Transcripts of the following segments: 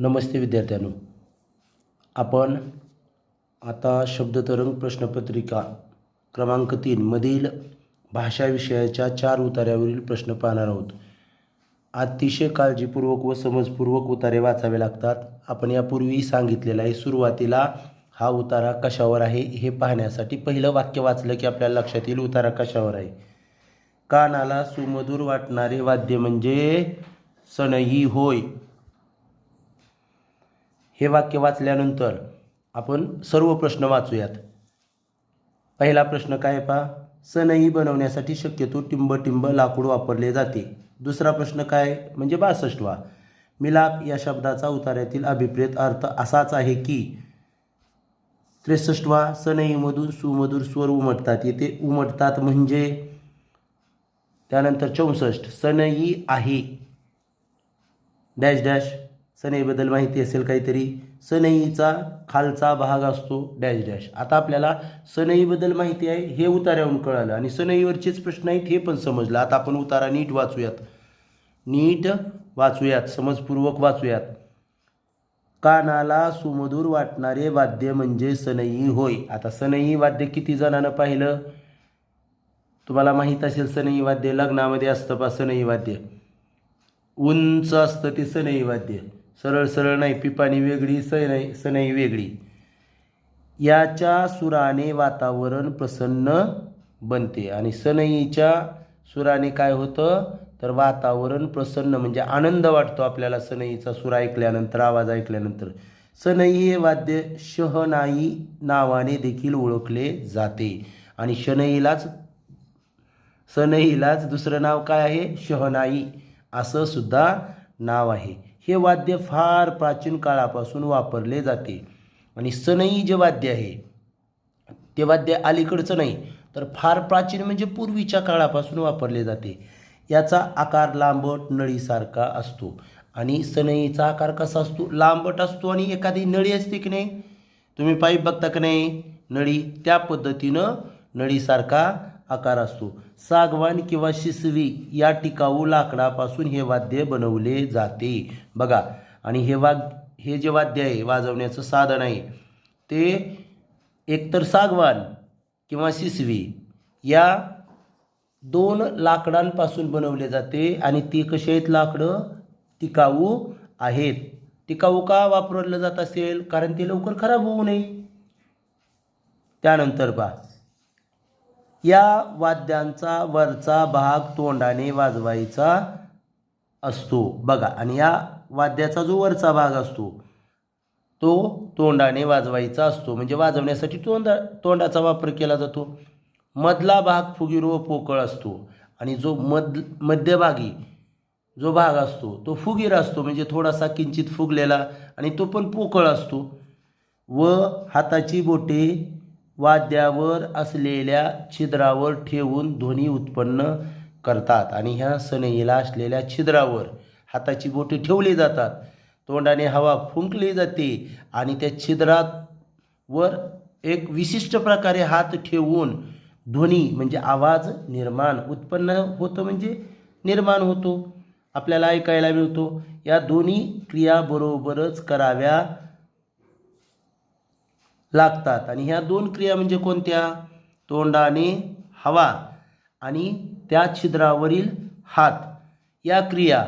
नमस्ते विद्यार्थ्यांनो, आपण आता शब्दतरंग प्रश्नपत्रिका क्रमांक 3 मधील भाषा विषयाच्या 4 उतार्यावरील प्रश्न पाहणार आहोत. अतिशय काळजीपूर्वक व समजपूर्वक उतारे वाचावे लागतात. आपण यापूर्वी सांगितलेलं आहे. सुरुवातीला हा उतारा कशावर आहे हे पाहण्यासाठी पहिलं वाक्य वाचलं की आपल्याला लक्षात येईल उतारा कशावर आहे. कानाला सुमधुर वाटणारे वाद्य म्हणजे सनई होय. हे वाक्य वाचल्यानंतर आपण सर्व प्रश्न वाचूयात. पहिला प्रश्न काय पहा, सनई बनवण्यासाठी शक्यतो टिंब लाकूड वापरले जाते. दुसरा प्रश्न काय म्हणजे 62वा, मिलाप या शब्दाचा उतार्यातील अभिप्रेत अर्थ असाच आहे की. 63वा, सनईमधून सुमधुर स्वर उमटतात. येथे उमटतात म्हणजे. त्यानंतर 64, सनई आहे डॅश डॅश. सनईबद्दल माहिती असेल काहीतरी. सनईचा खालचा भाग असतो डॅश डॅश. आता आपल्याला सनईबद्दल माहिती आहे हे उतार्यावरून कळालं आणि सनईवरचेच प्रश्न आहेत हे पण समजलं. आता आपण उतारा नीट वाचूयात, समजपूर्वक वाचूयात. कानाला सुमधुर वाटणारे वाद्य म्हणजे सनई होय. आता सनई वाद्य किती जणांना पाहिलं तुम्हाला माहीत असेल. सनई वाद्य लग्नामध्ये असतं पा. सनई वाद्य उंच असतं ते सनई वाद्य. सरळ सरळ नाही, पिपाणी वेगळी, सनई वेगळी. याच्या सुराने वातावरण प्रसन्न बनते. आणि सनईच्या सुराने काय होतं तर वातावरण प्रसन्न म्हणजे आनंद वाटतो आपल्याला सनईचा सूर ऐकल्यानंतर, आवाज ऐकल्यानंतर. सनई हे वाद्य शहनाई नावाने देखील ओळखले जाते. आणि सनईलाच दुसरं नाव काय आहे, शहनाई असं सुद्धा नाव आहे. हे वाद्य फार प्राचीन काळापासून वापरले जाते. आणि सनई जे वाद्य आहे ते वाद्य अलीकडचं नाही तर फार प्राचीन म्हणजे पूर्वीच्या काळापासून वापरले जाते. याचा आकार लांबट नळीसारखा असतो. आणि सनईचा आकार कसा असतो, लांबट असतो. आणि एखादी नळी असते की नाही, तुम्ही पाईप बघता की नाही नळी, त्या पद्धतीनं नळीसारखा आकार असतो. सागवान किंवा शिसवी या टिकाऊ लाकडापासून हे वाद्य बनवले जाते बघा. आणि हे जे वाद्य आहे वाजवण्याचं साधन आहे ते एकतर सागवान किंवा शिसवी या 2 लाकडांपासून बनवले जाते. आणि ती कशी आहेत लाकडं, टिकाऊ आहेत. टिकाऊ का वापरलं जात असेल, कारण ते लवकर खराब होऊ नये. त्यानंतर पहा, या वाद्यांचा वरचा भाग तोंडाने वाजवायचा असतो बघा. आणि या वाद्याचा जो वरचा भाग असतो तो तोंडाने वाजवायचा असतो म्हणजे वाजवण्यासाठी तोंडाचा वापर केला जातो. मधला भाग फुगीर व पोकळ असतो. आणि जो मध्यभागी जो भाग असतो तो फुगीर असतो म्हणजे थोडासा किंचित फुगलेला, आणि तो पण पोकळ असतो. व हाताची बोटे वाद्यावर असलेल्या छिद्रावर ठेवून ध्वनी उत्पन्न करतात. आणि ह्या सनईला असलेल्या छिद्रावर हाताची बोटे ठेवली जातात. तोंडाने हवा फुंकली जाते आणि त्या छिद्रावर एक विशिष्ट प्रकारे हात ठेवून ध्वनी म्हणजे आवाज उत्पन्न होतो म्हणजे निर्माण होतो, आपल्याला ऐकायला मिळतो. या दोन्ही क्रिया बरोबरच कराव्या लागतात. आणि ह्या 2 क्रिया म्हणजे कोणत्या, तोंडाने हवा आणि त्या छिद्रावरील हात, या क्रिया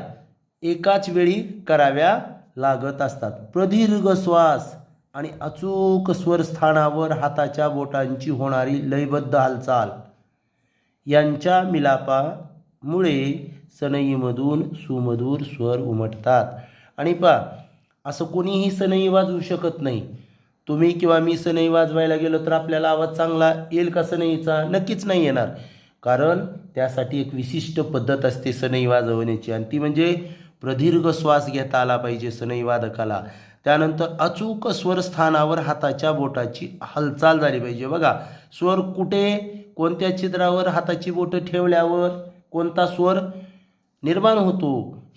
एकाच वेळी कराव्या लागत असतात. प्रदीर्घ श्वास आणि अचूक स्वरस्थानावर हाताच्या बोटांची होणारी लयबद्ध हालचाल यांच्या मिलापामुळे सनईमधून सुमधुर स्वर उमटतात. आणि पहा, असं कोणीही सनई वाजवू शकत नाही. तुम्ही किंवा मी सनई वाजवायला गेलो तर आपल्याला आवाज चांगला येईल का सनईचा, नक्कीच नाही येणार. कारण त्यासाठी एक विशिष्ट पद्धत असते सनई वाजवण्याची, आणि ती म्हणजे प्रदीर्घ श्वास घेता आला पाहिजे सनई वादकाला. त्यानंतर अचूक स्वरस्थानावर हाताच्या बोटाची हालचाल झाली पाहिजे बघा. स्वर कुठे, कोणत्या छिद्रावर हाताची बोटं ठेवल्यावर कोणता स्वर निर्माण होतो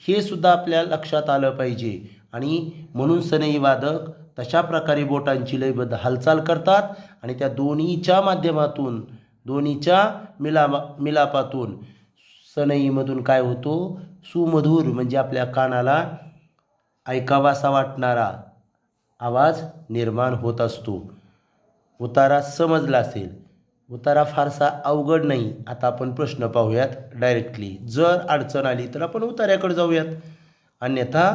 हे सुद्धा आपल्या लक्षात आलं पाहिजे. आणि म्हणून सनई वादक तशा प्रकारे बोटांची लयबद्ध हालचाल करतात. आणि त्या दोन्हीच्या माध्यमातून, दोन्हीच्या मिलापातून सनईमधून काय होतो, सुमधुर म्हणजे आपल्या कानाला ऐकावासा वाटणारा आवाज निर्माण होत असतो. उतारा समजला असेल. उतारा फारसा अवघड नाही. आता आपण प्रश्न पाहूयात डायरेक्टली. जर अडचण आली तर आपण उतार्याकडे जाऊयात, अन्यथा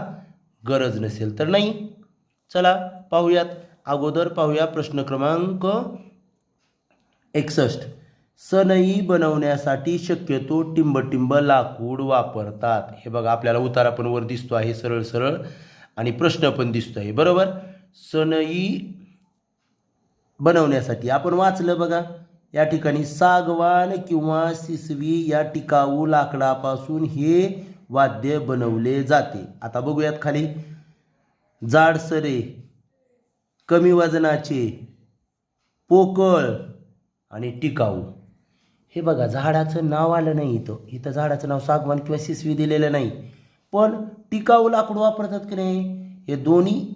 गरज नसेल तर नाही. चला पाहूयात. अगोदर पाहूया प्रश्न क्रमांक 61. सनई बनवण्यासाठी शक्यतो टिंबटिंब लाकूड वापरतात. हे बघा, आपल्याला उतारा पण वर दिसतो आहे सरळ सरळ आणि प्रश्न पण दिसतो आहे, बरोबर. सनई बनवण्यासाठी आपण वाचलं बघा, या ठिकाणी सागवान किंवा सिसवी या टिकाऊ लाकडापासून हे वाद्य बनवले जाते. आता बघूयात खाली. जाडसरे, कमी वजनाचे, पोकळ आणि टिकाऊ. हे बघा, झाडाचं नाव आलं नाही इथं झाडाचं नाव सागवान किंवा सिसवी दिलेलं नाही, पण टिकाऊ लाकूड वापरतात की नाही. हे दोन्ही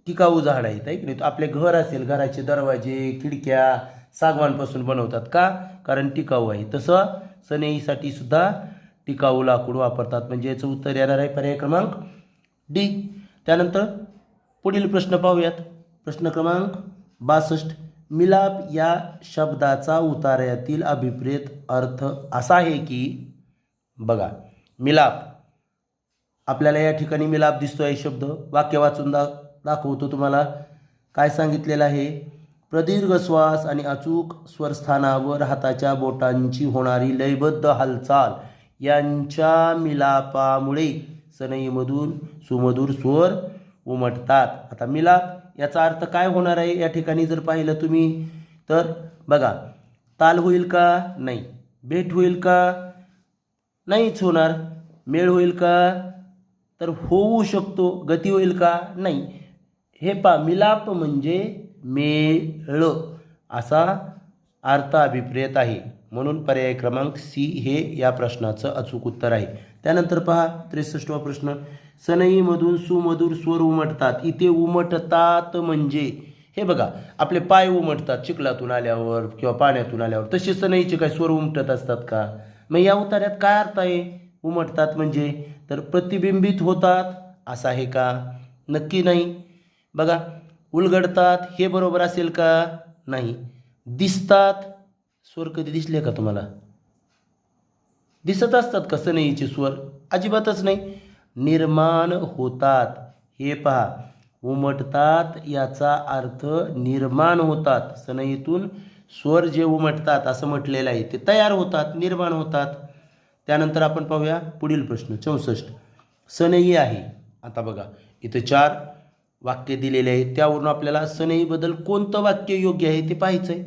टिकाऊ झाड आहेत, आहे की नाही. आपले घर असेल, घराचे दरवाजे खिडक्या सागवानपासून बनवतात का, कारण टिकाऊ आहे. तसं सनईसाठी सुद्धा टिकाऊ लाकूड वापरतात. म्हणजे याचं उत्तर येणार आहे पर्याय क्रमांक डी. त्यानंतर पुढील प्रश्न पाहूयात. प्रश्न क्रमांक 62. मिलाप या शब्दाचा उतार्यातील अभिप्रेत अर्थ असा आहे की, बघा, मिलाप, आपल्याला या ठिकाणी मिलाप दिसतो आहे शब्द. वाक्य वाचून दाखवतो तुम्हाला. काय सांगितलेलं आहे. प्रदीर्घ श्वास आणि अचूक स्वरस्थानावर हाताच्या बोटांची होणारी लयबद्ध हालचाल यांच्या मिलापामुळे सनईमधून सुमधुर स्वर उमटतात. आता मिलाप याचा अर्थ काय होणार आहे या ठिकाणी जर पाहिलं तुम्ही तर बघा, ताल होईल का, नाही. भेट होईल का, नाहीच होणार. मेळ होईल का, तर होऊ शकतो. गती होईल का, नाही. हे मिलाप म्हणजे मेळ असा अर्थ अभिप्रेत आहे. म्हणून पर्याय क्रमांक सी हे या प्रश्नाचं अचूक उत्तर आहे. त्यानंतर पहा 63वा प्रश्न. सनईमधून सुमधुर स्वर उमटतात. इथे उमटतात म्हणजे हे बघा, आपले पाय उमटतात चिखलातून आल्यावर किंवा पाण्यातून आल्यावर, तसे सनईचे काय स्वर उमटत असतात का. मग या उतार्यात काय अर्थ आहे उमटतात म्हणजे, तर प्रतिबिंबित होतात असं आहे का, नक्की नाही. बघा, उलगडतात हे बरोबर असेल का, नाही. दिसतात, स्वर कधी दिसले का तुम्हाला, दिसत असतात का सनईचे स्वर, अजिबातच नाही. निर्माण होतात, हे पहा, उमटतात याचा अर्थ निर्माण होतात. सनईतून स्वर जे उमटतात असं म्हटलेलं आहे, ते तयार होतात, निर्माण होतात. त्यानंतर आपण पाहूया पुढील प्रश्न 64. सनई आहे. आता बघा, इथं 4 वाक्य दिलेले आहेत. त्यावरून आपल्याला सनईबद्दल कोणतं वाक्य योग्य आहे ते पाहायचं आहे.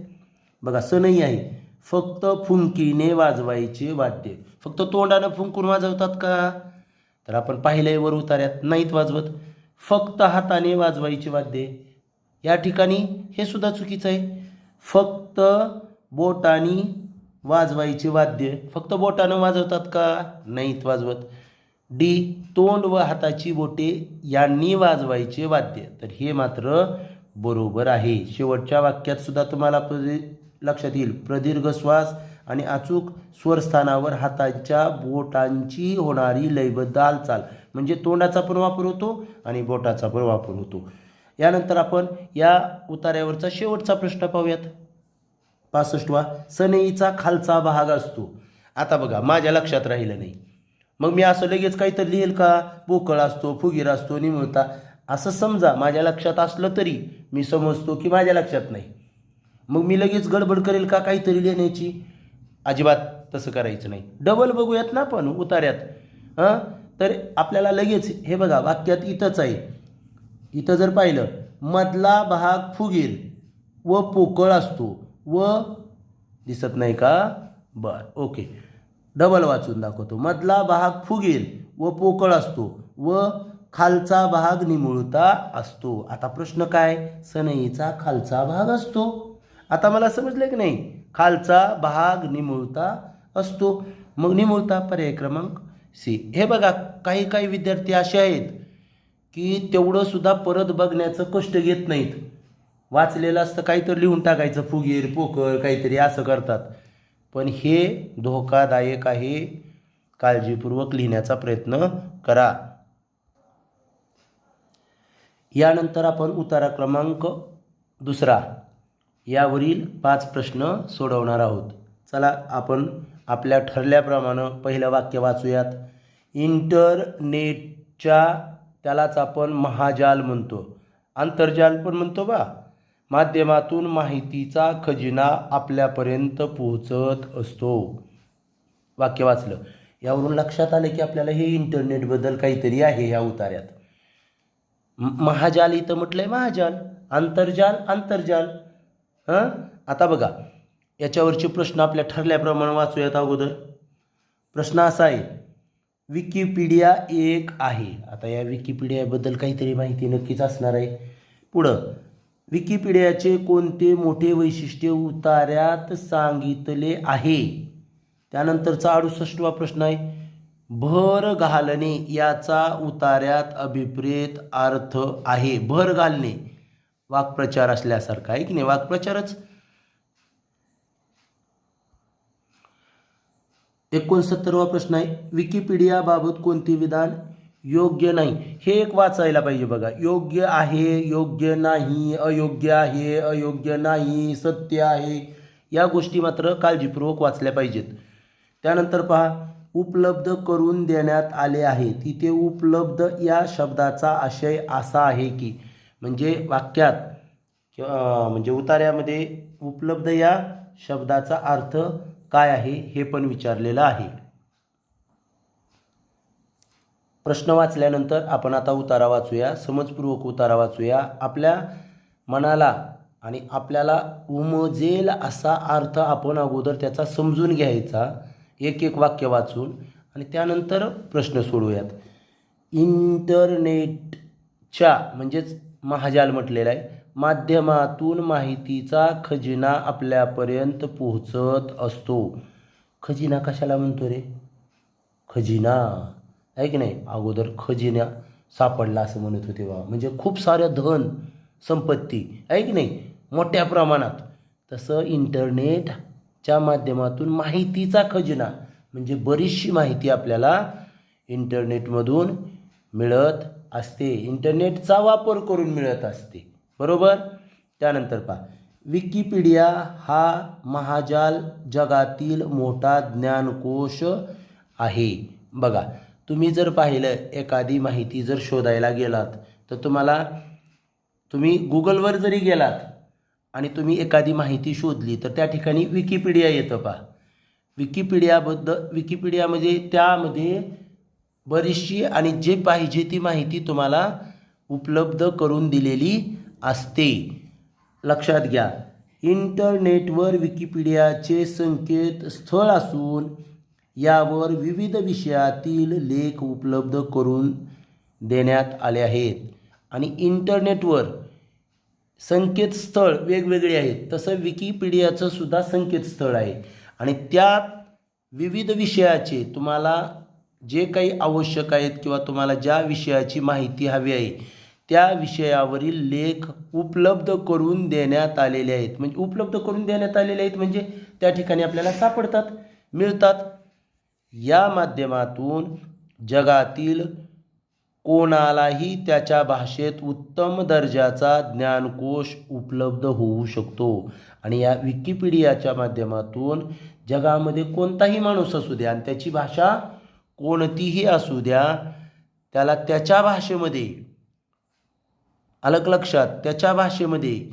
बघा, सनई आहे. फक्त फुंकीने वाजवायचे वाद्य. फक्त तोंडानं फुंकून वाजवतात का, तर आपण पाहिलंय वर उतार्यात, नाहीत वाजवत. फक्त हाताने वाजवायचे वाद्य, या ठिकाणी हे सुद्धा चुकीचं आहे. फक्त बोटाने वाजवायचे वाद्य, फक्त बोटानं वाजवतात का, नाहीत वाजवत. डी, तोंड व हाताची बोटे यांनी वाजवायचे वाद्य, तर हे मात्र बरोबर आहे. शेवटच्या वाक्यात सुद्धा तुम्हाला लक्षात येईल, प्रदीर्घ श्वास आणि अचूक स्वरस्थानावर हाताच्या बोटांची होणारी लयबद्ध हालचाल, म्हणजे तोंडाचा पण वापर होतो आणि बोटाचा पण वापर होतो. यानंतर आपण या उतार्यावरचा शेवटचा प्रश्न पाहूयात. 65वा. सनईचा खालचा भाग असतो. आता बघा, माझ्या लक्षात राहिलं नाही, मग मी असं लगेच काहीतरी लिहिल का, पोकळ असतो, फुगीर असतो, निमुळता, असं समजा माझ्या लक्षात असलं तरी मी समजतो की माझ्या लक्षात नाही, मग मी लगेच गडबड करेल का काहीतरी लिहिण्याची, अजिबात तसं करायचं नाही. डबल बघूयात ना आपण उतार्यात. तर आपल्याला लगेच हे बघा, वाक्यात इथंच आहे. इथं जर पाहिलं, मधला भाग फुगीर व पोकळ असतो व, दिसत नाही का, बर ओके, डबल वाचून दाखवतो. मधला भाग फुगीर व पोकळ असतो व खालचा भाग निमुळता असतो. आता प्रश्न काय, सनईचा खालचा भाग असतो. आता मला समजलं की नाही, खालचा भाग निमुळता असतो, मग निमुळता पर्याय क्रमांक सी. हे बघा, काही काही विद्यार्थी असे आहेत की तेवढं सुद्धा परत बघण्याचं कष्ट घेत नाहीत. वाचलेलं असतं काहीतरी लिहून टाकायचं, फुगीर पोकळ काहीतरी असं करतात, पण हे धोकादायक आहे. काळजीपूर्वक लिहिण्याचा प्रयत्न करा. यानंतर आपण उतारा क्रमांक 2 यावरील 5 प्रश्न सोडवणार आहोत. चला आपण आपल्या ठरल्याप्रमाणे पहिलं वाक्य वाचूयात. इंटरनेटच्या त्यालाच आपण महाजाल म्हणतो, आंतरजाल पण म्हणतो बा, माध्यमातून माहितीचा खजिना आपल्यापर्यंत पोहोचत असतो. वाक्य वाचलं. यावरून लक्षात आलं की आपल्याला हे इंटरनेटबद्दल काहीतरी आहे ह्या उतार्यात. महाजाल इथं म्हटलंय महाजाल, आंतरजाल आंतरजाल. आता बघा याच्यावरचे प्रश्न आपल्या ठरल्याप्रमाणे वाचूयात. अगोदर प्रश्न असा आहे, विकिपीडिया एक आहे. आता या विकिपीडियाबद्दल काहीतरी माहिती नक्कीच असणार आहे. पुढं विकिपीडियाचे कोणते मोठे वैशिष्ट्य उतार्यात सांगितले आहे. त्यानंतरचा 68वा प्रश्न आहे, भर घालणे याचा उतार्यात अभिप्रेत अर्थ आहे. भर घालणे वाक्प्रचार असल्यासारखा आहे की नाही, वाक्प्रचारच. 69वा प्रश्न आहे, विकिपीडियाबाबत कोणते विधान योग्य नाही. हे एक वाचायला पाहिजे बघा. योग्य आहे, योग्य नाही, अयोग्य आहे, अयोग्य नाही, सत्य आहे, या गोष्टी मात्र काळजीपूर्वक वाचल्या पाहिजेत. त्यानंतर पहा, उपलब्ध करून देण्यात आले आहे. तिथे उपलब्ध या शब्दाचा आशय असा आहे की, म्हणजे वाक्यात म्हणजे उतार्यामध्ये उपलब्ध या शब्दाचा अर्थ काय आहे हे पण विचारलेलं आहे. प्रश्न वाचल्यानंतर आपण आता उतारा वाचूया, समजपूर्वक उतारा वाचूया. आपल्या मनाला आणि आपल्याला उमजेल असा अर्थ आपण अगोदर त्याचा समजून घ्यायचा, एक एक वाक्य वाचून, आणि त्यानंतर प्रश्न सोडवूयात. इंटरनेटच्या म्हणजेच महाजाल म्हटलेला आहे, माध्यमातून माहितीचा खजिना आपल्यापर्यंत पोहोचत असतो. खजिना कशाला म्हणतो रे? खजिना आहे की नाही. अगोदर खजिना सापडला असं म्हणत होते बा, म्हणजे खूप सारं धन संपत्ती आहे की नाही, मोठ्या प्रमाणात. तसं इंटरनेटच्या माध्यमातून माहितीचा खजिना म्हणजे बरीचशी माहिती आपल्याला इंटरनेटमधून मिळत असते, इंटरनेटचा वापर करून मिळत असते, बरोबर. त्यानंतर पहा, विकिपीडिया हा महाजाल जगातील मोठा ज्ञानकोश आहे. बघा तुम्ही जर पाहिलं, एखादी माहिती जर शोधायला गेलात तर तुम्ही गुगलवर जरी गेलात आणि तुम्ही एखादी माहिती शोधली तर त्या ठिकाणी विकिपीडिया येतं. पहा विकिपीडिया म्हणजे त्यामध्ये बरीचशी आणि जे पाहिजे ती माहिती तुम्हाला उपलब्ध करून दिलेली असते. लक्षात घ्या, इंटरनेटवर विकिपीडियाचे संकेतस्थळ असून यावर विविध विषयातील लेख उपलब्ध करून देण्यात आले आहेत. आणि इंटरनेटवर संकेतस्थळ वेगवेगळे आहेत, तसं विकिपीडियाचं सुद्धा संकेतस्थळ आहे. आणि त्यात विविध विषयाचे तुम्हाला जे काही आवश्यक आहेत किंवा तुम्हाला ज्या विषयाची माहिती हवी आहे त्या विषयावरील लेख उपलब्ध करून देण्यात आलेले आहेत. म्हणजे उपलब्ध करून देण्यात आलेले आहेत म्हणजे त्या ठिकाणी आपल्याला सापडतात, मिळतात. या माध्यमातून जगातील कोणालाही त्याच्या भाषेत उत्तम दर्जाचा ज्ञानकोश उपलब्ध होऊ शकतो. आणि या विकिपीडियाच्या माध्यमातून जगामध्ये कोणताही माणूस असू द्या आणि त्याची भाषा कोणतीही असू द्या, त्याला त्याच्या भाषेमध्ये, अलग लक्षात, त्याच्या भाषेमध्ये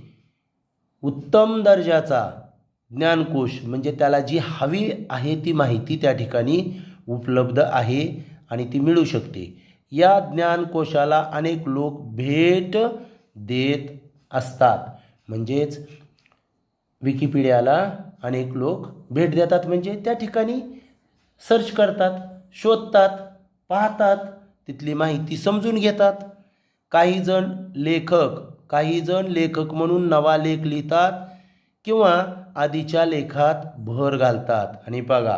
उत्तम दर्जाचा ज्ञानकोश म्हणजे त्याला जी हवी आहे ती माहिती त्या ठिकाणी उपलब्ध आहे आणि ती मिळू शकते. या ज्ञानकोशाला अनेक लोक भेट देत असतात. म्हणजेच विकिपीडियाला अनेक लोक भेट देतात, म्हणजे त्या ठिकाणी सर्च करतात, शोधतात, पाहतात, तिथली माहिती समजून घेतात. काही जण लेखक म्हणून नवा लेख लिहितात किंवा आधीच्या लेखात भर घालतात. आणि बघा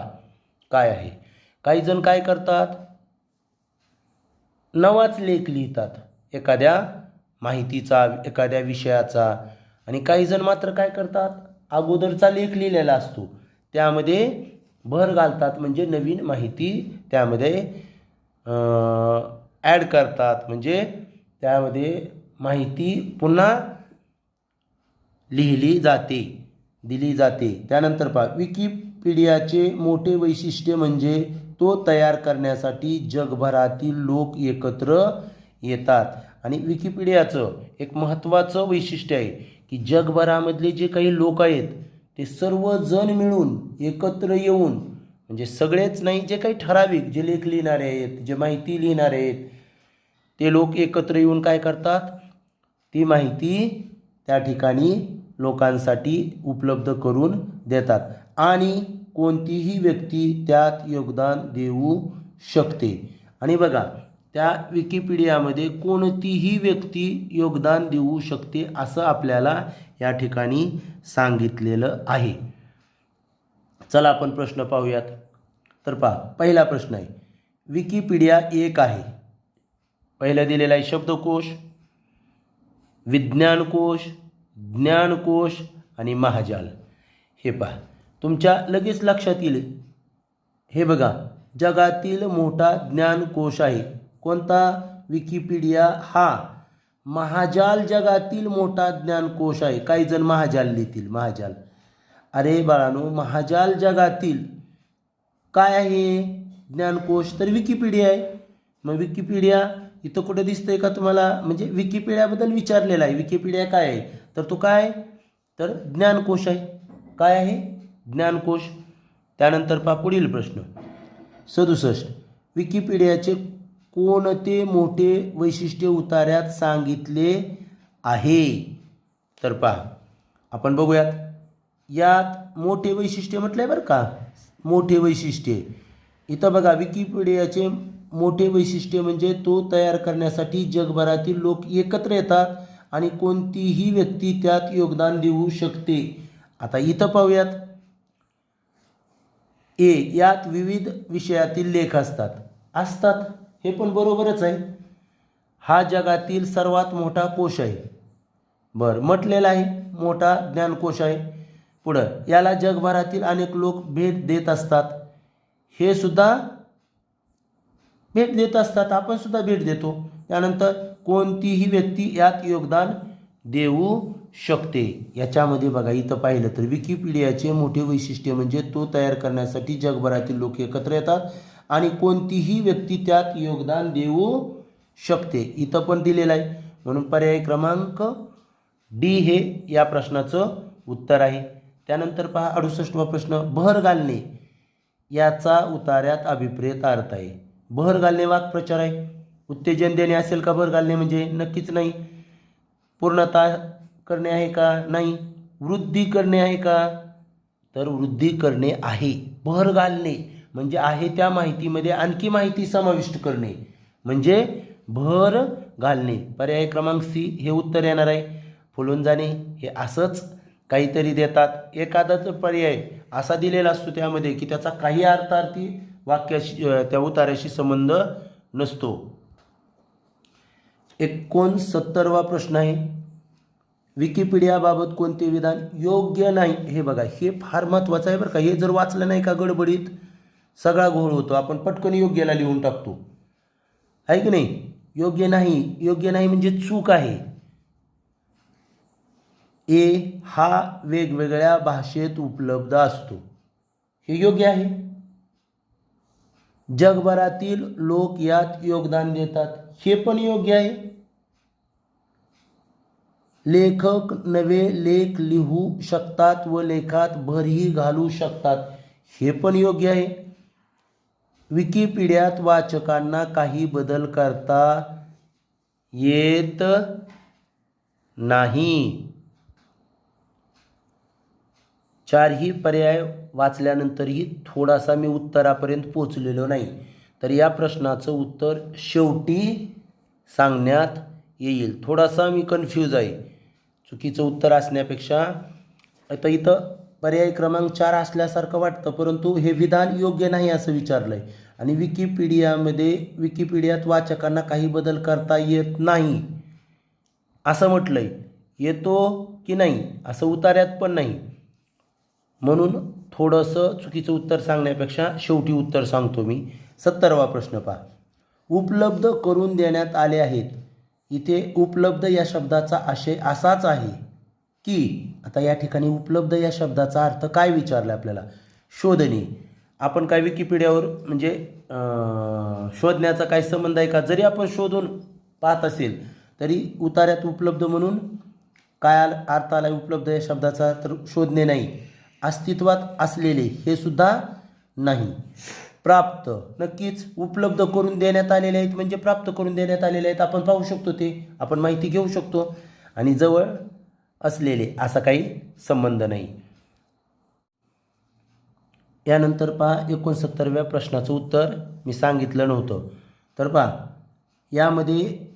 काय आहे, काही जण काय करतात, नवाच लेख लिहितात एखाद्या माहितीचा, एखाद्या विषयाचा. आणि काही जण मात्र काय करतात, अगोदरचा लेख लिहिलेला असतो त्यामध्ये भर घालतात, म्हणजे नवीन माहिती त्यामध्ये ॲड करतात, म्हणजे त्यामध्ये माहिती पुन्हा लिहिली जाते, दिली जाते. त्यानंतर पहा, विकिपीडियाचे मोठे वैशिष्ट्य म्हणजे तो तयार करण्यासाठी जगभरातील लोक एकत्र येतात. आणि विकिपीडियाचं एक महत्त्वाचं वैशिष्ट्य आहे की जगभरामधले जे काही लोक आहेत ते सर्वजण मिळून एकत्र येऊन, म्हणजे सगळेच नाही, जे काही ठराविक जे लेख लिहिणारे आहेत, जे माहिती लिहिणारे आहेत, ते लोक एकत्र येऊन काय करतात, ती माहिती त्या ठिकाणी लोकांसाठी उपलब्ध करून देतात आणि कोणतीही व्यक्ती त्यात योगदान देऊ शकते. आणि बघा, त्या विकिपीडियामध्ये कोणतीही व्यक्ती योगदान देऊ शकते असं आपल्याला या ठिकाणी सांगितलेलं आहे. चला आपण प्रश्न पाहूयात. तर पहा, पहिला प्रश्न आहे, विकिपीडिया एक आहे. पहिला दिलेला आहे शब्दकोश, विज्ञानकोश, ज्ञानकोश आणि महाजाल. हे पहा, तुमच्या लगेच लक्षात येईल. हे बघा, जगातील मोठा ज्ञानकोश आहे कोणता? विकिपीडिया हा महाजाल जगातील मोठा ज्ञानकोश आहे. काही जण महाजाल लिहितील, महाजाल. अरे बाळांनो, महाजाल जगातील काय आहे ज्ञानकोश? तर विकिपीडिया आहे. मग विकिपीडिया इथं कुठे दिसतंय का तुम्हाला? म्हणजे विकिपीडियाबद्दल विचारलेलं आहे. विकिपीडिया काय आहे? तर तो काय? तर ज्ञानकोश आहे. काय आहे? ज्ञानकोश. त्यानंतर पहा पुढील प्रश्न 67, विकिपीडियाचे कोणते मोठे वैशिष्ट्य उतार्यात सांगितले आहे? तर पहा, आपण बघूयात. यात मोठे वैशिष्ट्य म्हटलंय बरं का, मोठे वैशिष्ट्य. इथं बघा, विकिपीडियाचे मोठे वैशिष्ट्य म्हणजे तो तयार करण्यासाठी जगभरातील लोक एकत्र येतात आणि कोणतीही व्यक्ती त्यात योगदान देऊ शकते. आता इथं पाहूयात. यात विविध विषयातील लेख असतात. हे पण बरोबरच आहे. हा जगातील सर्वात मोठा कोश आहे. बरं, म्हटलेला आहे मोठा ज्ञानकोश आहे. पुढं, याला जगभरातील अनेक लोक भेट देत असतात. हे सुद्धा भेट देत असतात, आपण सुद्धा भेट देतो. त्यानंतर कोणतीही व्यक्ती यात योगदान देऊ शकते. याच्यामध्ये बघा, इथं पाहिलं तर विकिपीडियाचे मोठे वैशिष्ट्य म्हणजे तो तयार करण्यासाठी जगभरातील लोक एकत्र येतात आणि कोणतीही व्यक्ती त्यात योगदान देऊ शकते. इथं पण दिलेलं आहे. म्हणून पर्याय क्रमांक डी हे या प्रश्नाचं उत्तर आहे. त्यानंतर पहा 68वा प्रश्न, बहर घालणे याचा उतार्यात अभिप्रेत अर्थ आहे. बहर घालणे वाक्प्रचार आहे. उत्तेजन देणे असेल का बहर घालणे म्हणजे? नक्कीच नाही. पूर्णता करणे आहे का? नाही. वृद्धी करणे आहे का? तर वृद्धी करणे आहे. बहर घालणे म्हणजे आहे त्या माहितीमध्ये आणखी माहिती समाविष्ट करणे म्हणजे भर घालणे. पर्याय क्रमांक सी हे उत्तर येणार आहे. फुलून जाणे हे असंच काहीतरी देतात. एखादाच पर्याय असा दिलेला असतो त्यामध्ये की त्याचा काही अर्थार्थी वाक्याशी त्या उतार्याशी संबंध नसतो. 69वा प्रश्न आहे, विकिपीडियाबाबत कोणते विधान योग्य नाही? हे बघा, हे फार महत्त्वाचं आहे बरं का. हे जर वाचलं नाही का गडबडीत सगळा घोळ होतो. आपण पटकन योग्यला लिहून टाकतो, आहे की नाही? योग्य नाही, योग्य नाही म्हणजे चूक आहे. हा वेगवेगळ्या भाषेत उपलब्ध असतो, हे योग्य आहे. जगभरातील लोक यात योगदान देतात, हे पण योग्य आहे. लेखक नवे लेख लिहू शकतात व लेखात भरही घालू शकतात, हे पण योग्य आहे. विकिपीडियात वाचकांना काही बदल करता येत नाही. चारही पर्याय वाचल्यानंतरही थोडासा मी उत्तरापर्यंत पोचलेलो नाही, तर या प्रश्नाचं उत्तर शेवटी सांगण्यात येईल. थोडासा मी कन्फ्यूज आहे. चुकीचं उत्तर असण्यापेक्षा आता इथं पर्याय क्रमांक 4 असल्यासारखं वाटतं, परंतु हे विधान योग्य नाही असं विचारलं आहे. आणि विकिपीडियात वाचकांना काही बदल करता येत नाही असं म्हटलं आहे. येतो की नाही असं उतार्यात पण नाही. म्हणून थोडंसं चुकीचं उत्तर सांगण्यापेक्षा शेवटी उत्तर सांगतो मी. 70वा प्रश्न पहा, उपलब्ध करून देण्यात आले आहेत इथे उपलब्ध या शब्दाचा आशय असाच आहे की आता या ठिकाणी उपलब्ध या शब्दाचा अर्थ काय विचारला आपल्याला? शोधणे. आपण काय विकिपीडियावर म्हणजे शोधण्याचा काय संबंध आहे का? जरी आपण शोधून पाहत असेल तरी उतार्यात उपलब्ध म्हणून काय अर्थ आला उपलब्ध या शब्दाचा? तर शोधणे नाही, अस्तित्वात असलेले हे सुद्धा नाही. प्राप्त, नक्कीच उपलब्ध करून देण्यात आलेले आहेत म्हणजे प्राप्त करून देण्यात आलेले आहेत, आपण पाहू शकतो, ते आपण माहिती घेऊ शकतो. आणि जवळ असलेले असा काही संबंध नाही. यानंतर पहा 69व्या प्रश्नाचं उत्तर मी सांगितलं नव्हतं. तर पहा यामध्ये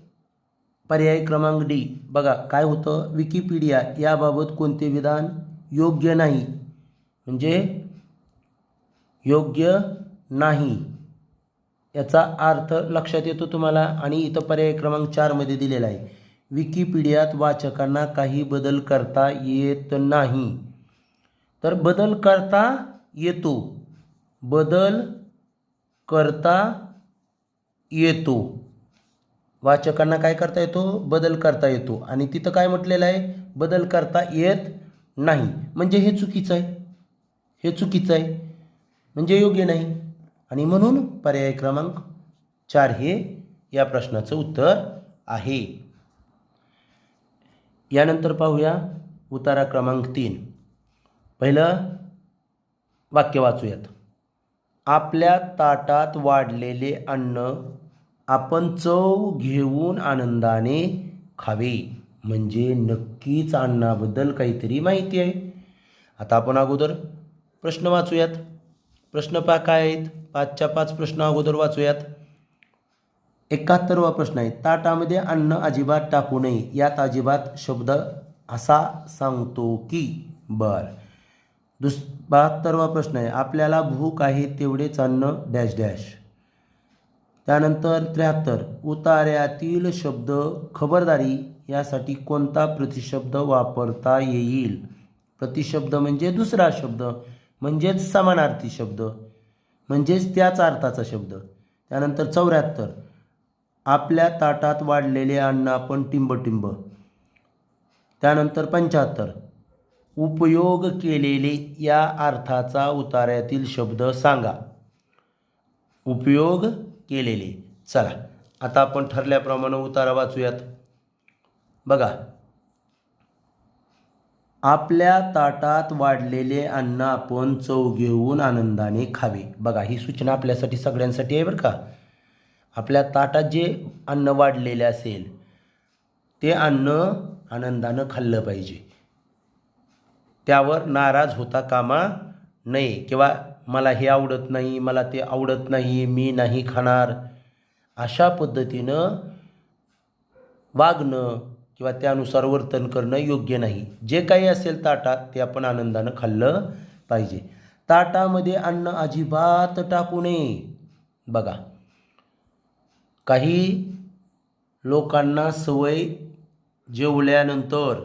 पर्याय क्रमांक डी बघा काय होतं? विकिपीडिया याबाबत कोणते विधान योग्य नाही, म्हणजे योग्य नाही याचा अर्थ लक्षात येतो तुम्हाला. आणि इथं पर्याय क्रमांक 4 मध्ये दिलेला आहे, विकिपीडियात वाचकांना काही बदल करता येत नाही. तर बदल करता येतो, बदल करता येतो, वाचकांना काय करता येतो? बदल करता येतो. आणि तिथं काय म्हटलेलं आहे? बदल करता येत नाही, म्हणजे हे चुकीचं आहे, हे चुकीचं आहे म्हणजे योग्य नाही. आणि म्हणून पर्याय क्रमांक 4 हे या प्रश्नाचं उत्तर आहे. यानंतर पाहूया उतारा क्रमांक 3. पहिलं वाक्य वाचूयात. आपल्या ताटात वाढलेले अन्न आपण चव घेऊन आनंदाने खावे, म्हणजे नक्कीच अन्नाबद्दल काहीतरी माहिती आहे. आता आपण अगोदर प्रश्न वाचूयात. प्रश्न पहा काय आहेत? 5च्या 5 प्रश्न अगोदर वाचूयात. 71वा प्रश्न आहे, ताटामध्ये अन्न अजिबात टाकू नये. यात अजिबात शब्द असा सांगतो की? बर. 72वा प्रश्न आहे, आपल्याला भूक आहे तेवढेच अन्न डॅश डॅश. त्यानंतर 73, उतार्यातील शब्द खबरदारी यासाठी कोणता प्रतिशब्द वापरता येईल? प्रतिशब्द म्हणजे दुसरा शब्द, म्हणजेच समानार्थी शब्द, म्हणजेच त्याच अर्थाचा शब्द. त्यानंतर 74, आपल्या ताटात वाढलेले अन्न आपण टिंबटिंब. त्यानंतर 75, उपयोग केलेले या अर्थाचा उतार्यातील शब्द सांगा. उपयोग केलेले. चला आता आपण ठरल्याप्रमाणे उतारा वाचूयात. बघा, आपल्या ताटात वाढलेले अन्न आपण चव घेऊन आनंदाने खावे. बघा ही सूचना आपल्यासाठी सगळ्यांसाठी आहे बरं का. आपल्या ताटात जे अन्न वाढलेले असेल ते अन्न आनंदानं खाल्लं पाहिजे, त्यावर नाराज होता कामा नये किंवा मला हे आवडत नाही, मला ते आवडत नाही, मी नाही खाणार, अशा पद्धतीनं वागणं किंवा त्यानुसार वर्तन करणं योग्य नाही. जे काही असेल ताटात ते आपण आनंदानं खाल्लं पाहिजे. ताटामध्ये अन्न अजिबात टाकू नये. बघा काही लोकांना सवय जेवल्यानंतर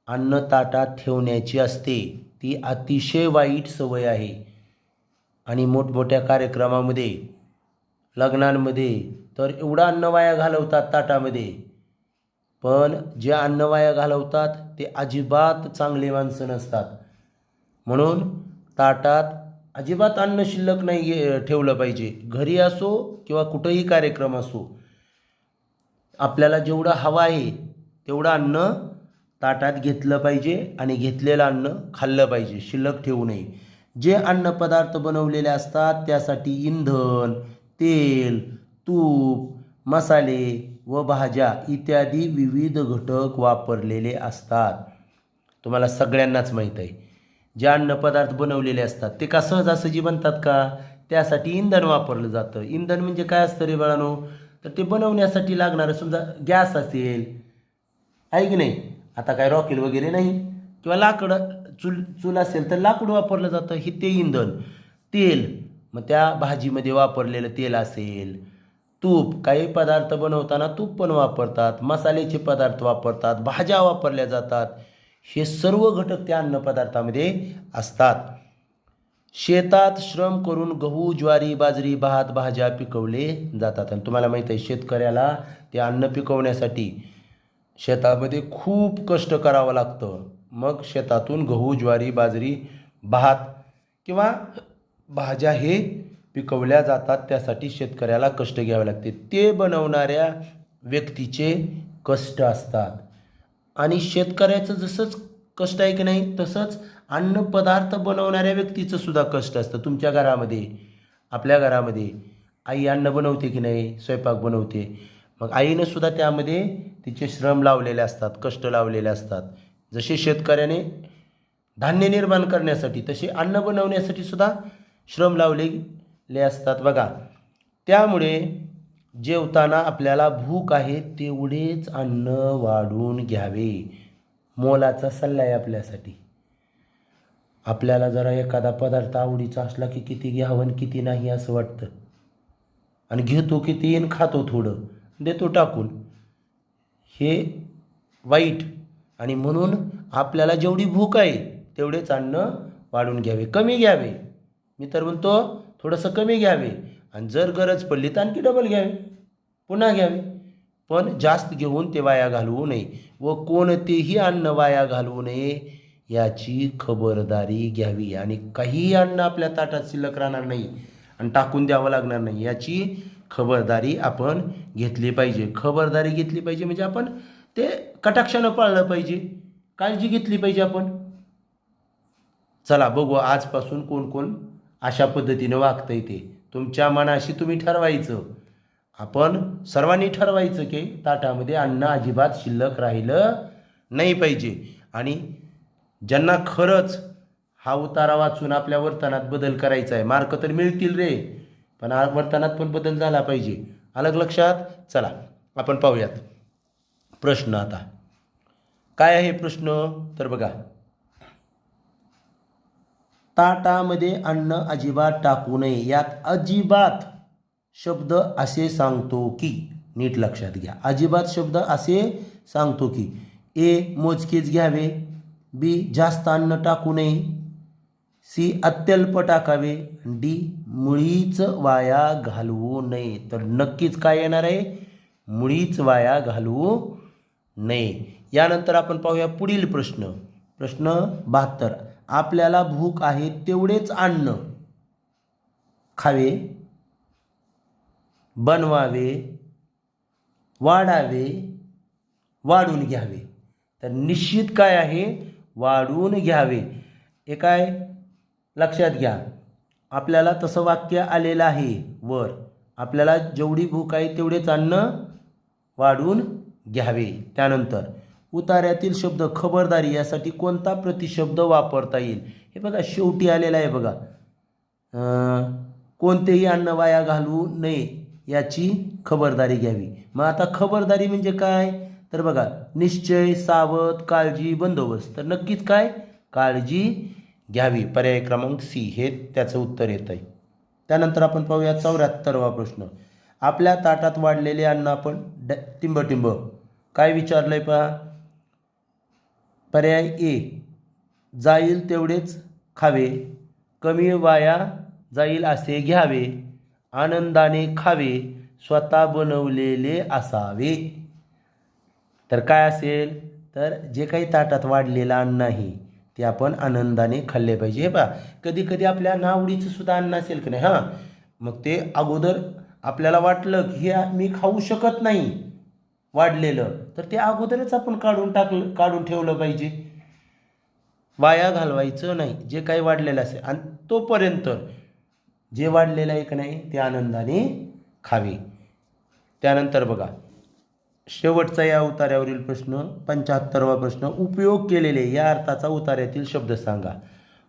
अन्न ताटात ठेवण्याची असते, ती अतिशय वाईट सवय आहे. आणि मोठमोठ्या कार्यक्रमामध्ये, लग्नांमध्ये तर एवढं अन्न वाया घालवतात ताटामध्ये. पण जे अन्न वाया घालवतात ते अजिबात चांगले माणसं नसतात. म्हणून ताटात अजिबात अन्न शिल्लक नाही ठेवलं पाहिजे. घरी असो किंवा कुठंही कार्यक्रम असो, आपल्याला जेवढं हवं आहे तेवढं अन्न ताटात घेतलं पाहिजे आणि घेतलेलं अन्न खाल्लं पाहिजे, शिल्लक ठेवू नये. जे अन्नपदार्थ बनवलेले असतात त्यासाठी इंधन, तेल, तूप, मसाले व भाज्या इत्यादी विविध घटक वापरलेले असतात. तुम्हाला सगळ्यांनाच माहीत आहे, जे अन्नपदार्थ बनवलेले असतात ते का सहजासहजी बनतात का? त्यासाठी इंधन वापरलं जातं. इंधन म्हणजे काय असतं रे बाळांनो? तर ते बनवण्यासाठी लागणारं, समजा गॅस असेल आहे की नाही, आता काय रॉकेल वगैरे नाही, किंवा लाकडं चूल असेल तर लाकूड वापरलं जातं, हे ते इंधन. तेल, मग त्या भाजीमध्ये वापरलेलं तेल असेल. तूप, काही पदार्थ बनवताना तूप पण वापरतात, मसाल्याचे पदार्थ वापरतात, भाज्या वापरल्या जातात. हे सर्व घटक त्या अन्नपदार्थामध्ये असतात. शेतात श्रम करून गहू, ज्वारी, बाजरी, भात, भाज्या पिकवले जातात. आणि तुम्हाला माहीत आहे शेतकऱ्याला ते अन्न पिकवण्यासाठी शेतामध्ये खूप कष्ट करावं लागतं. मग शेतातून गहू, ज्वारी, बाजरी, भात किंवा भाज्या हे पिकवल्या जातात. त्यासाठी शेतकऱ्याला कष्ट घ्यावे लागते. ते बनवणाऱ्या व्यक्तीचे कष्ट असतात. आणि शेतकऱ्याचं जसंच कष्ट आहे की नाही तसंच अन्नपदार्थ बनवणाऱ्या व्यक्तीचं सुद्धा कष्ट असतं. तुमच्या घरामध्ये, आपल्या घरामध्ये आई अन्न बनवते की नाही, स्वयंपाक बनवते. मग आईनं सुद्धा त्यामध्ये तिचे श्रम लावलेले असतात, कष्ट लावलेले असतात. जसे शेतकऱ्याने धान्य निर्माण करण्यासाठी तसे अन्न बनवण्यासाठी सुद्धा श्रम लावलेले असतात बघा. त्यामुळे जेवताना आपल्याला भूक आहे तेवढेच अन्न वाढून घ्यावे. मोलाचा सल्ला आहे आपल्यासाठी. आपल्याला जरा एखादा पदार्थ आवडीचा असला की किती घ्यावं आणि किती नाही असं वाटतं. आणि घेतो किती आणि खातो थोडं, देतो टाकून. हे वाईट. आणि म्हणून आपल्याला जेवढी भूक आहे तेवढेच अन्न वाढून घ्यावे, कमी घ्यावे. मी तर म्हणतो थोडंसं कमी घ्यावे आणि जर गरज पडली तर आणखी डबल घ्यावे, पुन्हा घ्यावे. पण जास्त घेऊन ते वाया घालवू नये व कोणतेही अन्न वाया घालवू नये याची खबरदारी घ्यावी. आणि काहीही अन्न आपल्या ताटात शिल्लक राहणार नाही आणि टाकून द्यावं लागणार नाही याची खबरदारी आपण घेतली पाहिजे. खबरदारी घेतली पाहिजे म्हणजे आपण ते कटाक्षानं पाळलं पाहिजे, काळजी घेतली पाहिजे आपण. चला बघू आजपासून कोण कोण अशा पद्धतीनं वागतंय ते. तुमच्या मनाशी तुम्ही ठरवायचं. आपण सर्वांनी ठरवायचं की ताटामध्ये अन्न अजिबात शिल्लक राहिलं नाही पाहिजे. आणि ज्यांना खरंच हा उतारा वाचून आपल्या वर्तनात बदल करायचा आहे, मार्क तर मिळतील रे, पण वर्तनात पण बदल झाला पाहिजे. अलग लक्षात. चला आपण पाहूयात प्रश्न. आता काय आहे प्रश्न तर बघा, ताटामध्ये अन्न अजिबात टाकू नये. यात अजिबात शब्द असे सांगतो की, नीट लक्षात घ्या, अजिबात शब्द असे सांगतो की ए मोजकेच घ्यावे, बी जास्त अन्न टाकू नये, सी अत्यल्प टाकावे, डी मुळीच वाया घालवू नये. तर नक्कीच काय येणार आहे, मुळीच वाया घालवू नये. यानंतर आपण पाहूया पुढील प्रश्न. प्रश्न 72. आपल्याला भूक आहे तेवढेच अन्न खावे, बनवावे, वाढावे, वाढून घ्यावे. तर निश्चित काय आहे, वाढून घ्यावे. हे काय लक्षात घ्या, आपल्याला तसं वाक्य आलेलं आहे वर. आपल्याला जेवढी भूक आहे तेवढेच अन्न वाढून घ्यावे. त्यानंतर उतार्यातील शब्द खबरदारी यासाठी कोणता प्रतिशब्द वापरता येईल. हे बघा शेवटी आलेलं आहे बघा, कोणतेही अन्न वाया घालवू नये याची खबरदारी घ्यावी. मग आता खबरदारी म्हणजे काय तर बघा, निश्चय, सावध, काळजी, बंदोबस्त. तर नक्कीच काय, काळजी घ्यावी. पर्याय क्रमांक सी हे त्याचं उत्तर येत आहे. त्यानंतर आपण पाहूया 74वा प्रश्न. आपल्या ताटात वाढलेले अन्न आपण टिंब काय विचारलंय पहा. पर्याय ए जाईल तेवढेच खावे, कमी वाया जाईल असे घ्यावे, आनंदाने खावे, स्वतः बनवलेले असावे. तर काय असेल तर जे काही ताटात वाढलेलं अन्न आहे ते आपण आनंदाने खाल्ले पाहिजे. हे पहा कधी कधी आपल्या नावडीचं सुद्धा अन्न असेल की नाही, हां, मग ते अगोदर आपल्याला वाटलं की हे मी खाऊ शकत नाही वाढलेलं, तर ते अगोदरच आपण काढून ठेवलं पाहिजे. वाया घालवायचं नाही जे काही वाढलेलं असेल. आणि तोपर्यंत जे वाढलेलं आहे की नाही ते आनंदाने खावे. त्यानंतर बघा शेवटचा या उतार्यावरील प्रश्न 75वा प्रश्न. उपयोग केलेले या अर्थाचा उतार्यातील शब्द सांगा.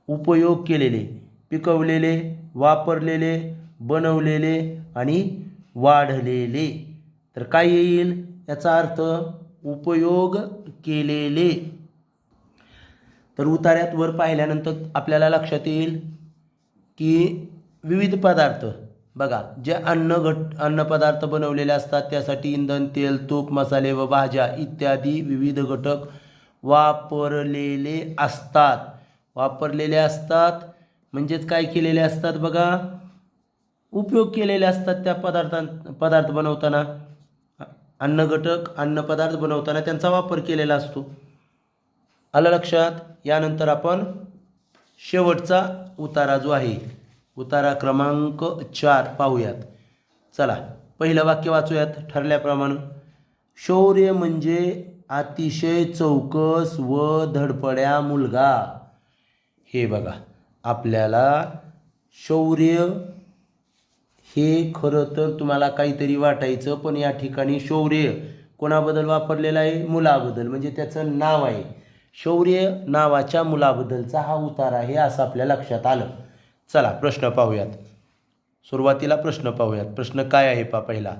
उपयोग केलेले, पिकवलेले, वापरलेले, बनवलेले आणि वाढलेले. तर काय येईल याचा अर्थ, उपयोग केलेले. तर उतार्यात वर पाहिल्यानंतर आपल्याला लक्षात येईल की विविध पदार्थ बघा, जे अन्नपदार्थ बनवलेले असतात त्यासाठी इंधन, तेल, तूप, मसाले व भाज्या इत्यादी विविध घटक वापरलेले असतात. म्हणजेच काय केलेले असतात बघा, उपयोग केलेले असतात त्या पदार्थ बनवताना, अन्न घटक अन्न पदार्थ बनवताना त्यांचा वापर केलेला असतो. आलं लक्षात. यानंतर आपण शेवटचा उतारा जो आहे, उतारा क्रमांक 4 पाहूयात. चला, पहिलं वाक्य वाचूयात ठरल्याप्रमाणे. शौर्य म्हणजे अतिशय चौकस व धडपड्या मुलगा. हे बघा, आपल्याला शौर्य हे खरं तर तुम्हाला काहीतरी वाटायचं, पण या ठिकाणी शौर्य कोणाबद्दल वापरलेलं आहे? मुलाबद्दल. म्हणजे त्याचं नाव आहे. शौर्य नावाच्या मुलाबद्दलचा हा उतारा आहे असं आपल्या लक्षात आलं. चला प्रश्न पाहूयात. सुरुवातीला प्रश्न पाहूयात. प्रश्न काय आहे पहिला.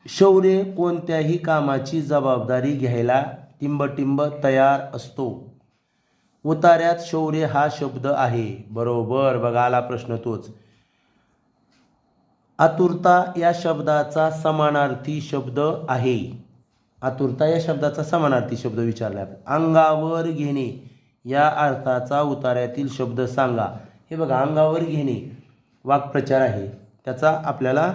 शौर्य कोणत्याही कामाची जबाबदारी घ्यायला टिंबटिंब तयार असतो. उतार्यात शौर्य हा शब्द आहे. बरोबर, बघा आला प्रश्न तोच. आतुरता या शब्दाचा समानार्थी शब्द आहे. आतुरता या शब्दाचा समानार्थी शब्द विचारला. अंगावर घेणे या अर्थाचा उतार्यातील शब्द सांगा. हे बघा, अंगावर घेणे वाक्प्रचार आहे, त्याचा आपल्याला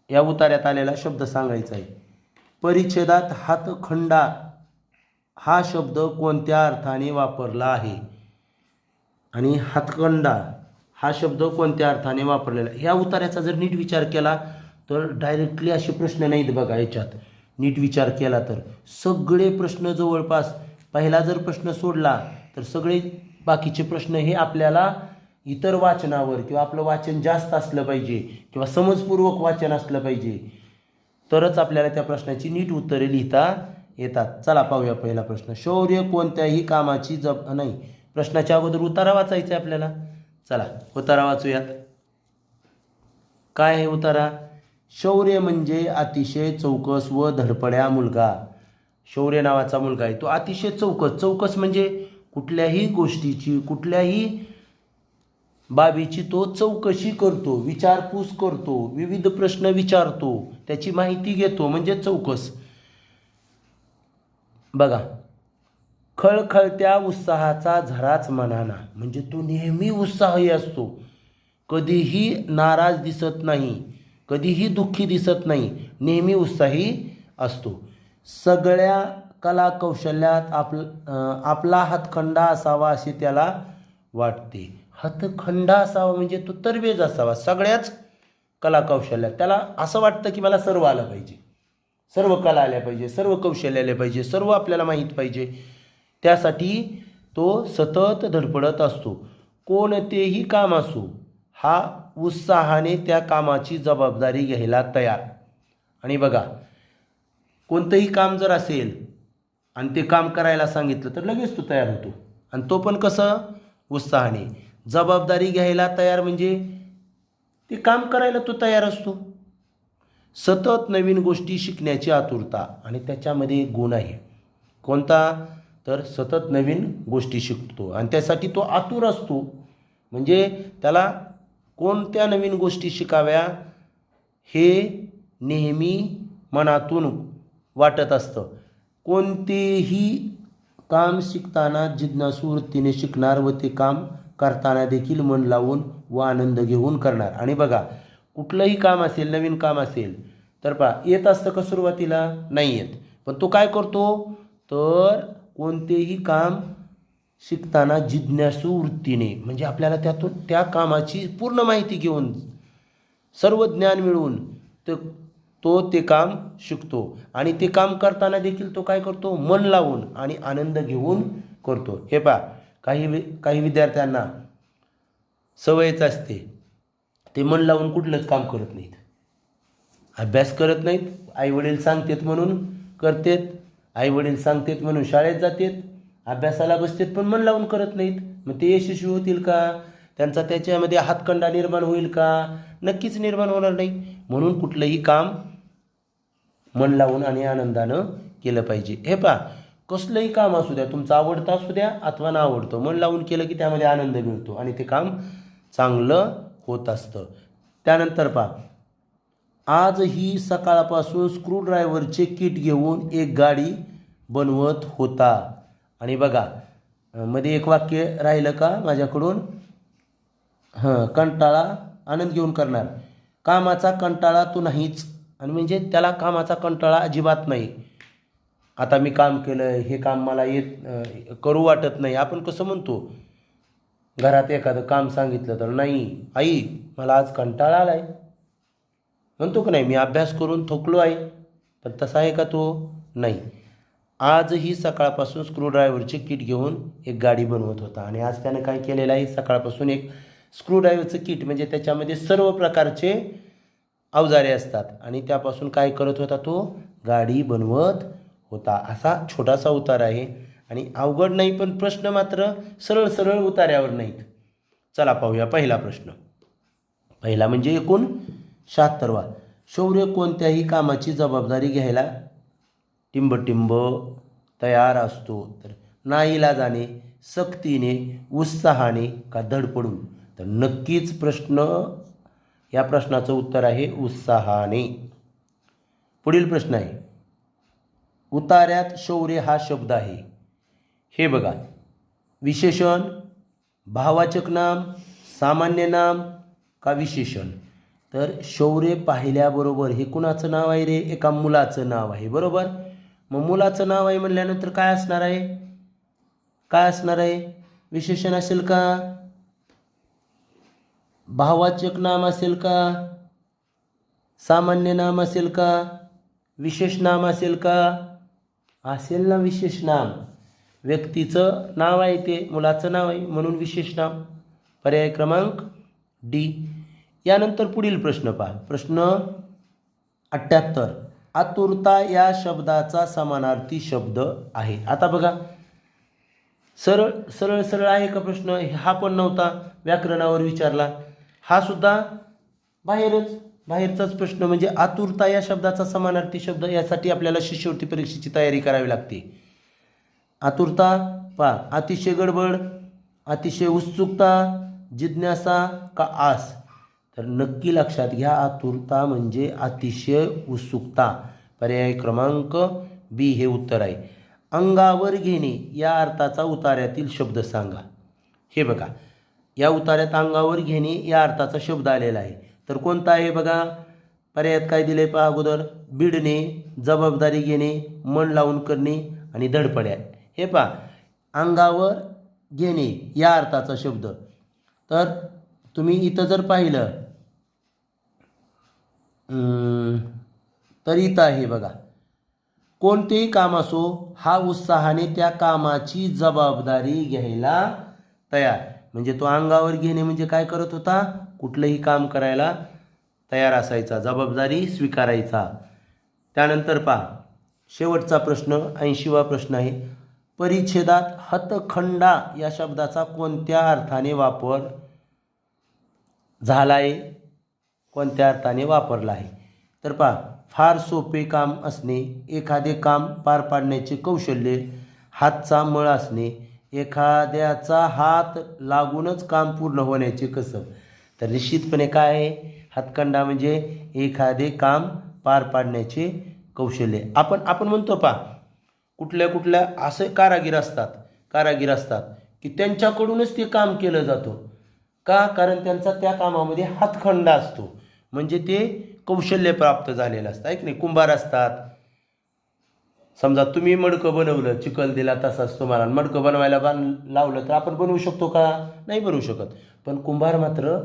या उतार्यात आलेला शब्द सांगायचा आहे. परिच्छेदात हातखंडा हा शब्द कोणत्या अर्थाने वापरला आहे? आणि हातखंडा हा शब्द कोणत्या अर्थाने वापरलेला? ह्या उतार्याचा जर नीट विचार केला तर डायरेक्टली असे प्रश्न नाहीत बघा. याच्यात नीट विचार केला तर सगळे प्रश्न जवळपास, पहिला जर प्रश्न सोडला तर सगळे बाकीचे प्रश्न हे आपल्याला इतर वाचनावर किंवा आपलं वाचन जास्त असलं पाहिजे किंवा समजपूर्वक वाचन असलं पाहिजे, तरच आपल्याला त्या प्रश्नाची नीट उत्तरे लिहिता येतात. चला पाहूया पहिला प्रश्न. शौर्य कोणत्याही कामाची नाही, प्रश्नाच्या अगोदर उतारा वाचायचा आहे आपल्याला. चला उतारा वाचूयात. काय आहे उतारा? शौर्य म्हणजे अतिशय चौकस व धडपड्या मुलगा. शौर्य नावाचा मुलगा आहे, तो अतिशय चौकस. चौकस म्हणजे कुठल्याही गोष्टीची, कुठल्याही बाबीची तो चौकशी करतो, विचारपूस करतो, विविध प्रश्न विचारतो, त्याची माहिती घेतो, म्हणजे चौकस. बघा, खळखळत्या उत्साहाचा झराच मनाना, म्हणजे तो नेहमी उत्साही असतो, कधीही नाराज दिसत नाही, कधीही दुःखी दिसत नाही, नेहमी उत्साही असतो. सगळ्या कला कौशल्यात आपला हातखंडा असावा असे त्याला वाटते. हातखंडा असावा म्हणजे तो तरबेज असावा सगळ्याच कला कौशल्यात. त्याला असं वाटतं की मला सर्व आलं पाहिजे, सर्व कला आल्या पाहिजे, सर्व कौशल्य आले पाहिजे, सर्व आपल्याला माहीत पाहिजे. त्यासाठी तो सतत धडपडत असतो. कोणतेही काम असो, हा उत्साहाने त्या कामाची जबाबदारी घ्यायला तयार. आणि बघा, कोणतंही काम जर असेल आणि ते काम करायला सांगितलं तर लगेच तो तयार होतो. आणि तो पण कसं? उत्साहाने. जबाबदारी घ्यायला तयार म्हणजे ते काम करायला तो तयार असतो. सतत नवीन गोष्टी शिकण्याची आतुरता, आणि त्याच्यामध्ये एक गुण आहे. कोणता? तर सतत नवीन गोष्टी शिकतो आणि त्यासाठी तो आतुर असतो. म्हणजे त्याला कोणत्या नवीन गोष्टी शिकाव्या हे नेहमी मनातून वाटत असतं. कोणतेही काम शिकताना जिज्ञासू वृत्तीने शिकणार व ते काम करताना देखील मन लावून व आनंद घेऊन करणार. आणि बघा, कुठलंही काम असेल, नवीन काम असेल तर येत असतं का सुरुवातीला? नाही येत. पण तो काय करतो? तर कोणतेही काम शिकताना जिज्ञासू वृत्तीने, म्हणजे आपल्याला त्यातून त्या कामाची पूर्ण माहिती घेऊन, सर्व ज्ञान मिळवून तो ते काम शिकतो. आणि ते काम करताना देखील तो काय करतो? मन लावून आणि आनंद घेऊन करतो. हे काही विद्यार्थ्यांना सवयच असते, ते मन लावून कुठलंच काम करत नाहीत, अभ्यास करत नाहीत. आईवडील सांगतात म्हणून करतात, आईवडील सांगतात म्हणून शाळेत जातात, अभ्यासाला बसतात, पण मन लावून करत नाहीत. मग ते यशस्वी होतील का? त्यांचा त्याच्यामध्ये हातखंडा निर्माण होईल का? नक्कीच निर्माण होणार नाही. म्हणून कुठलंही काम मन लावून आणि आनंदानं केलं पाहिजे. हे कसलंही काम असू द्या, तुमचं आवडतं असू द्या अथवा ना आवडतं, मन लावून केलं की त्यामध्ये आनंद मिळतो आणि ते काम चांगलं होत असतं. त्यानंतर आजही सकाळपासून स्क्रूड्रायव्हरचे किट घेऊन एक गाडी बनवत होता. आणि बघा, मध्ये एक वाक्य राहिलं का माझ्याकडून? कंटाळा आनंद घेऊन करणार. कामाचा कंटाळा तू नाहीच, आणि म्हणजे त्याला कामाचा कंटाळा अजिबात नाही. आता मी काम केलं, हे काम मला करू वाटत नाही. आपण कसं म्हणतो, घरात एखादं काम सांगितलं तर, नाही आई मला आज कंटाळा आला आहे म्हणतो का नाही, मी अभ्यास करून थकलो आहे. पण तसा आहे का तो? नाही. आजही सकाळपासून स्क्रूड्रायव्हरचे किट घेऊन एक गाडी बनवत होता. आणि आज त्यानं काय केलेलं आहे, सकाळपासून एक स्क्रूड्रायव्हरचं किट, म्हणजे त्याच्यामध्ये सर्व प्रकारचे अवजारे असतात, आणि त्यापासून काय करत होता तो? गाडी बनवत होता. असा छोटासा उतार आहे, आणि अवघड नाही, पण प्रश्न मात्र सरळ सरळ उतार्यावर नाहीत. चला पाहूया पहिला प्रश्न. पहिला म्हणजे एकूण 76वा. शौर्य कोणत्याही कामाची जबाबदारी घ्यायला टिंबटिंब तयार असतो. तर नाईलाजाने, सक्तीने, उत्साहाने का धडपडून? तर नक्कीच या प्रश्नाचं उत्तर आहे उत्साहाने. पुढील प्रश्न आहे, उतार्यात शौर्य हा शब्द आहे, हे बघा, विशेषण, भाववाचक नाम, सामान्य नाम का विशेषण? तर शौर्य पाहिल्याबरोबर हे कुणाचं नाव आहे रे? एका मुलाचं नाव आहे, बरोबर. मग मुलाचं नाव आहे म्हणल्यानंतर काय असणार आहे? काय असणार आहे? विशेषण असेल का? भाववाचक नाम असेल का? सामान्य नाम असेल का? विशेष नाम असेल का? असेल ना विशेष नाम. व्यक्तीचं नाव आहे, ते मुलाचं नाव आहे म्हणून विशेष नाम. पर्याय क्रमांक डी. यानंतर पुढील प्रश्न पहा. प्रश्न 78. आतुरता या शब्दाचा समानार्थी शब्द आहे. आता बघा, सरळ सरळ सरळ आहे का प्रश्न? हा पण नव्हता, व्याकरणावर विचारला. हा सुद्धा बाहेरचाच प्रश्न. म्हणजे आतुरता या शब्दाचा समानार्थी शब्द, यासाठी आपल्याला शिष्यवृत्ती परीक्षेची तयारी करावी लागते. आतुरता पहा, अतिशय गडबड, अतिशय उत्सुकता, जिज्ञासा का आस? तर नक्की लक्षात घ्या, आतुरता म्हणजे अतिशय उत्सुकता. पर्याय क्रमांक बी हे उत्तर आहे. अंगावर घेणे या अर्थाचा उतार्यातील शब्द सांगा. हे बघा, या उतार्यात अंगावर घेणे या अर्थाचा शब्द आलेला आहे. तर कोणता आहे बघा? पर्यायात काय दिले पहा अगोदर? भिडणे, जबाबदारी घेणे, मन लावून करणे आणि धडपड्या. हे पहा, अंगावर घेणे या अर्थाचा शब्द. तर तुम्ही इथं जर पाहिलं तर इथं आहे बघा, कोणतेही काम असो, हा उत्साहाने त्या कामाची जबाबदारी घ्यायला तयार. म्हणजे तो अंगावर घेणे म्हणजे काय करत होता? कुठलंही काम करायला तयार असायचा, जबाबदारी स्वीकारायचा. त्यानंतर पहा, शेवटचा प्रश्न 80वा प्रश्न आहे. परिच्छेदात हतखंडा या शब्दाचा कोणत्या अर्थाने वापर झाला आहे? कोणत्या अर्थाने वापरला आहे? तर पहा, फार सोपे काम असणे, एखादे काम पार पाडण्याचे कौशल्य, हातचा मळ असणे, एखाद्याचा हात लागूनच काम पूर्ण होण्याचे कसब. तर निश्चितपणे काय आहे? हातखंडा म्हणजे एखादे काम पार पाडण्याचे कौशल्य. आपण म्हणतो पहा, कुठल्या असे कारागीर असतात की त्यांच्याकडूनच ते काम केलं जातं. का? कारण त्यांचा त्या कामामध्ये हातखंडा असतो, म्हणजे ते कौशल्य प्राप्त झालेलं असतं, आहे की नाही. कुंभार असतात, समजा तुम्ही मडकं बनवलं, चिखल दिला तसाच तुम्हाला मडकं बनवायला लावलं तर आपण बनवू शकतो का? नाही बनवू शकत. पण कुंभार मात्र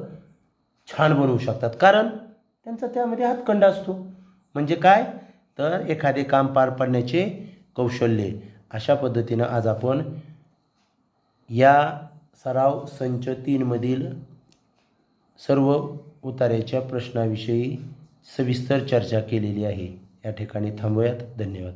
छान बनवू शकतात, कारण त्यांचा त्यामध्ये हातखंडा असतो. म्हणजे काय? तर एखादे काम पार पाडण्याचे कौशल्य. अशा पद्धतीनं आज आपण या सराव संच 3 मधील सर्व उतार्याच्या प्रश्नाविषयी सविस्तर चर्चा केलेली आहे. या ठिकाणी थांबूयात. धन्यवाद.